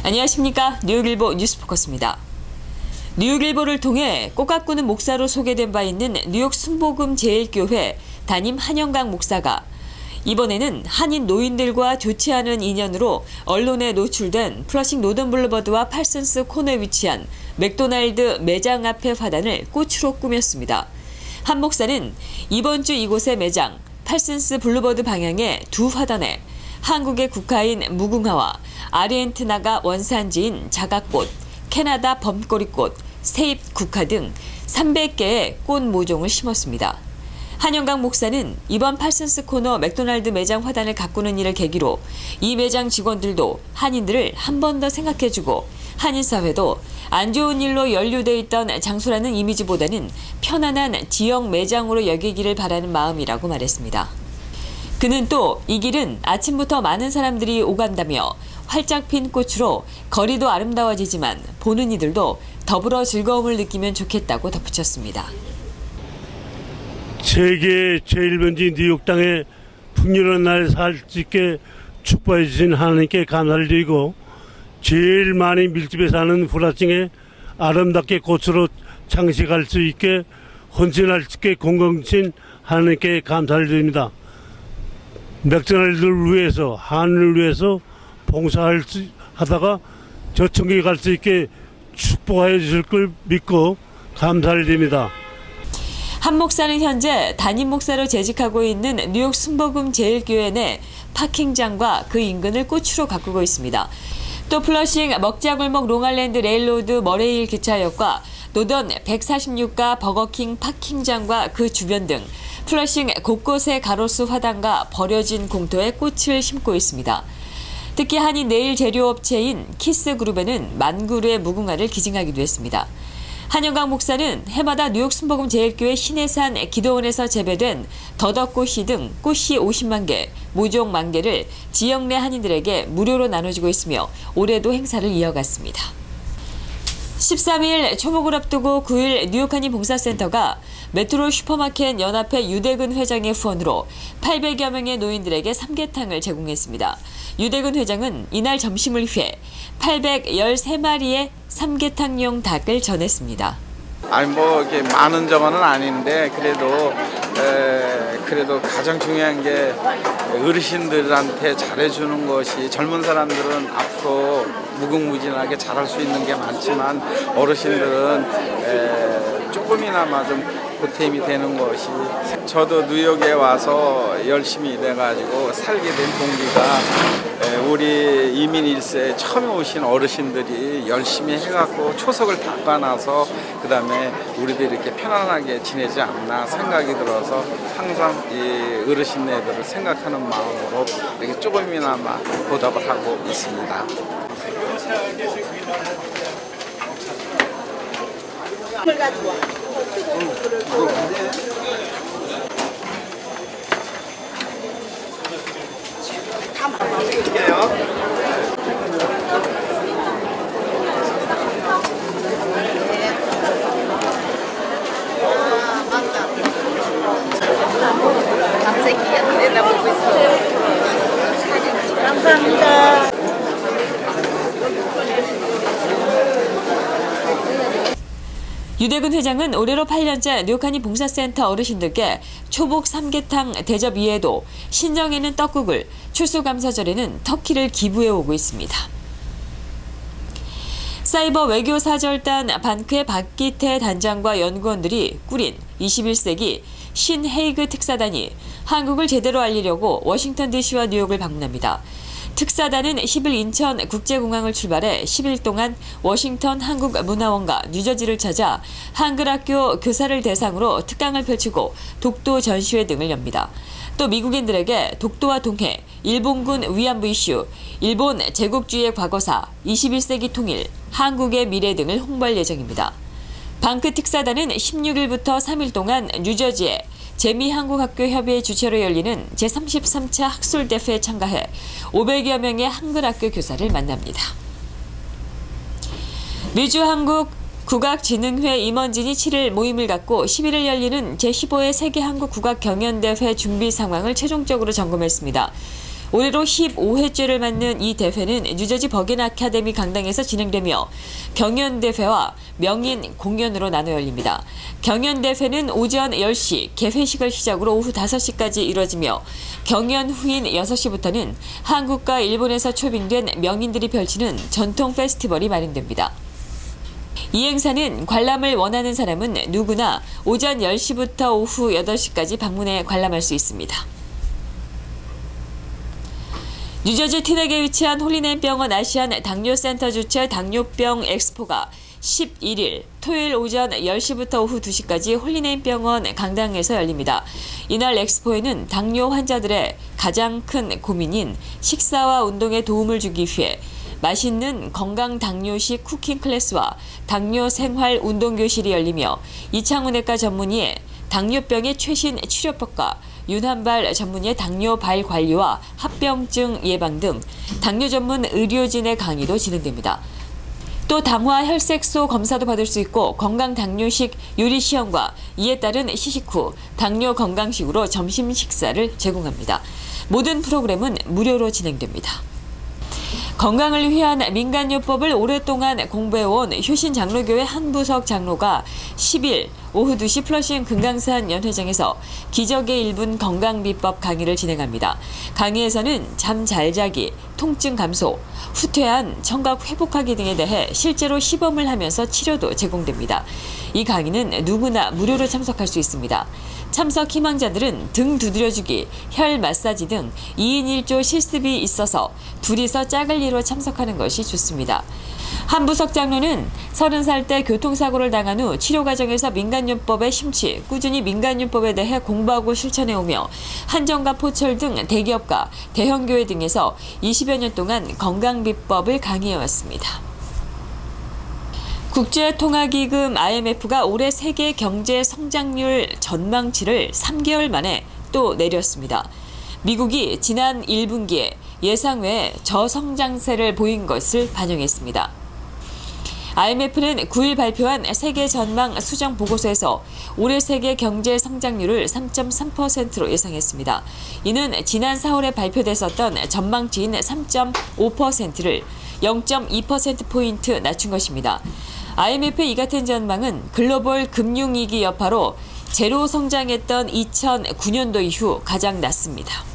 안녕하십니까. 뉴욕일보 뉴스포커스입니다. 뉴욕일보를 통해 꽃 가꾸는 목사로 소개된 바 있는 뉴욕 순복음 제일교회 담임 한영강 목사가 이번에는 한인 노인들과 좋지 않은 인연으로 언론에 노출된 플러싱 노던 블루버드와 팔슨스 코너에 위치한 맥도날드 매장 앞의 화단을 꽃으로 꾸몄습니다. 한 목사는 이번 주 이곳의 매장 팔슨스 블루버드 방향의 두 화단에 한국의 국화인 무궁화와 아르헨티나가 원산지인 자가꽃, 캐나다 범꼬리꽃, 세입 국화 등 300개의 꽃 모종을 심었습니다. 한영강 목사는 이번 팔슨스 코너 맥도날드 매장 화단을 가꾸는 일을 계기로 이 매장 직원들도 한인들을 한 번 더 생각해주고 한인사회도 안 좋은 일로 연루돼 있던 장소라는 이미지보다는 편안한 지역 매장으로 여기기를 바라는 마음이라고 말했습니다. 그는 또 이 길은 아침부터 많은 사람들이 오간다며 활짝 핀 꽃으로 거리도 아름다워지지만 보는 이들도 더불어 즐거움을 느끼면 좋겠다고 덧붙였습니다. 세계 제일 먼지 뉴욕 땅에 풍요로운 날 살 수 있게 축복해 주신 하나님께 감사를 드리고 제일 많이 밀집해 사는 후라층에 아름답게 꽃으로 장식할 수 있게 헌신할 수 있게 공경신 하나님께 감사를 드립니다. 맥도날드를 위해서 한을 위해서 봉사하다가 저 천국에 갈 수 있게 축복해 주실 걸 믿고 감사를 드립니다. 한 목사는 현재 담임 목사로 재직하고 있는 뉴욕 순복음 제일교회 내 파킹장과 그 인근을 꽃으로 가꾸고 있습니다. 또 플러싱 먹자골목 롱알랜드 레일로드 머레일 기차역과 노던 146가 버거킹 파킹장과 그 주변 등 플러싱 곳곳의 가로수 화단과 버려진 공터에 꽃을 심고 있습니다. 특히 한인 네일 재료업체인 키스그룹에는 만 그루의 무궁화를 기증하기도 했습니다. 한영강 목사는 해마다 뉴욕 순복음 제일교회 신해산 기도원에서 재배된 더덕꽃이 등 꽃이 50만 개, 모종 10,000개를 지역 내 한인들에게 무료로 나눠주고 있으며 올해도 행사를 이어갔습니다. 13일 초복을 앞두고 9일 뉴욕 한인 봉사센터가 메트로 슈퍼마켓 연합회 유대근 회장의 후원으로 800여 명의 노인들에게 삼계탕을 제공했습니다. 유대근 회장은 이날 점심을 위해 813마리의 삼계탕용 닭을 전했습니다. 이렇게 많은 정원은 아닌데 그래도 가장 중요한 게 어르신들한테 잘해주는 것이, 젊은 사람들은 앞으로 무궁무진하게 잘할 수 있는 게 많지만 어르신들은 조금이나마 좀 보탬이 되는 것이, 저도 뉴욕에 와서 열심히 일해가지고 살게 된 동기가 우리 이민 1세에 처음에 오신 어르신들이 열심히 해갖고 초석을 닦아놔서 그 다음에 우리들이 이렇게 편안하게 지내지 않나 생각이 들어서 항상 이 어르신네들을 생각하는 마음으로 이렇게 조금이나마 보답을 하고 있습니다. 다 먹을게요. 내다보고 있어. 감사합니다. 유대근 회장은 올해로 8년째 뉴욕 한인 봉사센터 어르신들께 초복 삼계탕 대접 이외에도 신정에는 떡국을, 추수감사절에는 터키를 기부해 오고 있습니다. 사이버 외교사절단 반크의 박기태 단장과 연구원들이 꾸린 21세기 신헤이그 특사단이 한국을 제대로 알리려고 워싱턴 DC와 뉴욕을 방문합니다. 특사단은 10일 인천 국제공항을 출발해 10일 동안 워싱턴 한국문화원과 뉴저지를 찾아 한글학교 교사를 대상으로 특강을 펼치고 독도 전시회 등을 엽니다. 또 미국인들에게 독도와 동해, 일본군 위안부 이슈, 일본 제국주의의 과거사, 21세기 통일, 한국의 미래 등을 홍보할 예정입니다. 방크 특사단은 16일부터 3일 동안 뉴저지에 재미한국학교협의회 주최로 열리는 제33차 학술대회에 참가해 500여 명의 한글학교 교사를 만납니다. 미주 한국 국악진흥회 임원진이 7일 모임을 갖고 11일 열리는 제15회 세계한국국악경연대회 준비 상황을 최종적으로 점검했습니다. 올해로 15회째를 맞는 이 대회는 뉴저지 버긴 아카데미 강당에서 진행되며 경연대회와 명인 공연으로 나눠 열립니다. 경연대회는 오전 10시 개회식을 시작으로 오후 5시까지 이뤄지며 경연 후인 6시부터는 한국과 일본에서 초빙된 명인들이 펼치는 전통 페스티벌이 마련됩니다. 이 행사는 관람을 원하는 사람은 누구나 오전 10시부터 오후 8시까지 방문해 관람할 수 있습니다. 뉴저지 티넥에 위치한 홀리네임병원 아시안 당뇨센터 주최 당뇨병 엑스포가 11일 토요일 오전 10시부터 오후 2시까지 홀리네임병원 강당에서 열립니다. 이날 엑스포에는 당뇨 환자들의 가장 큰 고민인 식사와 운동에 도움을 주기 위해 맛있는 건강 당뇨식 쿠킹 클래스와 당뇨 생활 운동 교실이 열리며 이창훈외과 전문의의 당뇨병의 최신 치료법과 윤한발 전문의의 당뇨 발 관리와 합병증 예방 등 당뇨 전문 의료진의 강의도 진행됩니다. 또 당화 혈색소 검사도 받을 수 있고 건강 당뇨식 요리 시험과 이에 따른 시식 후 당뇨 건강식으로 점심 식사를 제공합니다. 모든 프로그램은 무료로 진행됩니다. 건강을 위한 민간요법을 오랫동안 공부해온 효신 장로교회 한부석 장로가 10일 오후 2시 플러싱 금강산 연회장에서 기적의 1분 건강비법 강의를 진행합니다. 강의에서는 잠 잘 자기, 통증 감소, 후퇴한 청각 회복하기 등에 대해 실제로 시범을 하면서 치료도 제공됩니다. 이 강의는 누구나 무료로 참석할 수 있습니다. 참석 희망자들은 등 두드려주기, 혈 마사지 등 2인 1조 실습이 있어서 둘이서 짝을 이루어 참석하는 것이 좋습니다. 한부석 장로는 30살 때 교통사고를 당한 후 치료 과정에서 민간요법에 심취, 꾸준히 민간요법에 대해 공부하고 실천해오며 한정과 포철 등 대기업과 대형교회 등에서 20여 년 동안 건강비법을 강의해왔습니다. 국제통화기금 IMF가 올해 세계 경제 성장률 전망치를 3개월 만에 또 내렸습니다. 미국이 지난 1분기에 예상 외 저성장세를 보인 것을 반영했습니다. IMF는 9일 발표한 세계 전망 수정 보고서에서 올해 세계 경제 성장률을 3.3%로 예상했습니다. 이는 지난 4월에 발표됐었던 전망치인 3.5%를 0.2%포인트 낮춘 것입니다. IMF의 이 같은 전망은 글로벌 금융위기 여파로 제로 성장했던 2009년도 이후 가장 낮습니다.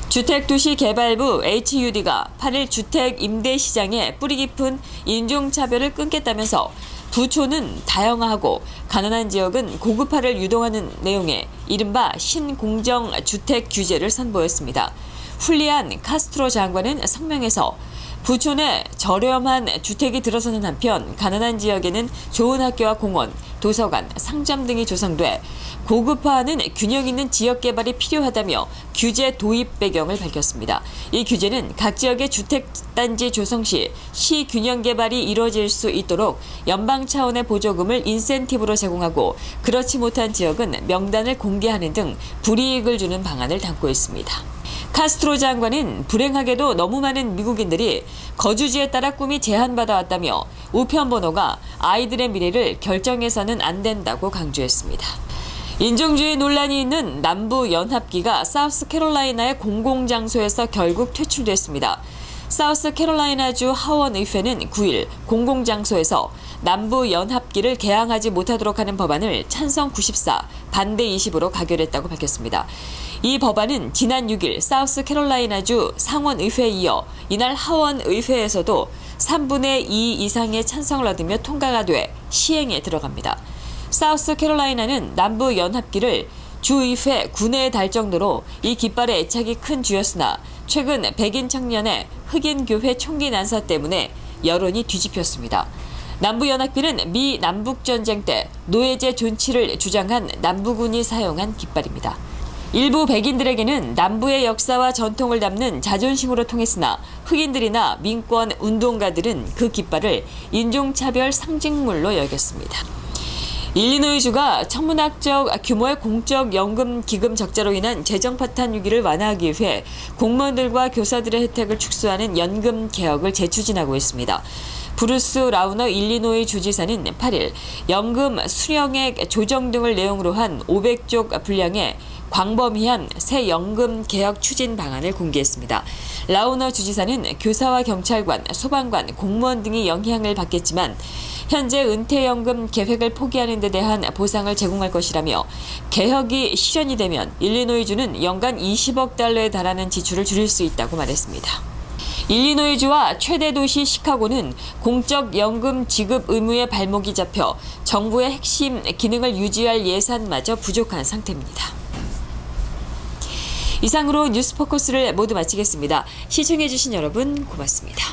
주택도시개발부 HUD가 8일 주택 임대 시장에 뿌리 깊은 인종차별을 끊겠다면서 부초는 다양화하고 가난한 지역은 고급화를 유도하는 내용의 이른바 신공정주택 규제를 선보였습니다. 훌리안 카스트로 장관은 성명에서 부촌에 저렴한 주택이 들어서는 한편 가난한 지역에는 좋은 학교와 공원, 도서관, 상점 등이 조성돼 고급화하는 균형 있는 지역 개발이 필요하다며 규제 도입 배경을 밝혔습니다. 이 규제는 각 지역의 주택단지 조성 시 시균형 개발이 이루어질 수 있도록 연방 차원의 보조금을 인센티브로 제공하고 그렇지 못한 지역은 명단을 공개하는 등 불이익을 주는 방안을 담고 있습니다. 카스트로 장관은 불행하게도 너무 많은 미국인들이 거주지에 따라 꿈이 제한받아왔다며 우편번호가 아이들의 미래를 결정해서는 안 된다고 강조했습니다. 인종주의 논란이 있는 남부연합기가 사우스캐롤라이나의 공공장소에서 결국 퇴출됐습니다. 사우스캐롤라이나주 하원의회는 9일 공공장소에서 남부연합기를 개항하지 못하도록 하는 법안을 찬성 94, 반대 20으로 가결했다고 밝혔습니다. 이 법안은 지난 6일 사우스캐롤라이나주 상원의회에 이어 이날 하원의회에서도 3분의 2 이상의 찬성을 얻으며 통과가 돼 시행에 들어갑니다. 사우스캐롤라이나는 남부연합기를 주의회 군에에 달 정도로 이 깃발의 애착이 큰 주였으나 최근 백인 청년의 흑인교회 총기 난사 때문에 여론이 뒤집혔습니다. 남부연합기는 미 남북전쟁 때 노예제 존치를 주장한 남부군이 사용한 깃발입니다. 일부 백인들에게는 남부의 역사와 전통을 담는 자존심으로 통했으나 흑인들이나 민권 운동가들은 그 깃발을 인종차별 상징물로 여겼습니다. 일리노이주가 천문학적 규모의 공적 연금 기금 적자로 인한 재정 파탄 위기를 완화하기 위해 공무원들과 교사들의 혜택을 축소하는 연금 개혁을 재추진하고 있습니다. 브루스 라우너 일리노이 주지사는 8일 연금 수령액 조정 등을 내용으로 한 500쪽 분량의 광범위한 새 연금 개혁 추진 방안을 공개했습니다. 라우너 주지사는 교사와 경찰관, 소방관, 공무원 등이 영향을 받겠지만 현재 은퇴연금 계획을 포기하는 데 대한 보상을 제공할 것이라며 개혁이 실현이 되면 일리노이주는 연간 20억 달러에 달하는 지출을 줄일 수 있다고 말했습니다. 일리노이주와 최대 도시 시카고는 공적 연금 지급 의무의 발목이 잡혀 정부의 핵심 기능을 유지할 예산마저 부족한 상태입니다. 이상으로 뉴스포커스를 모두 마치겠습니다. 시청해주신 여러분 고맙습니다.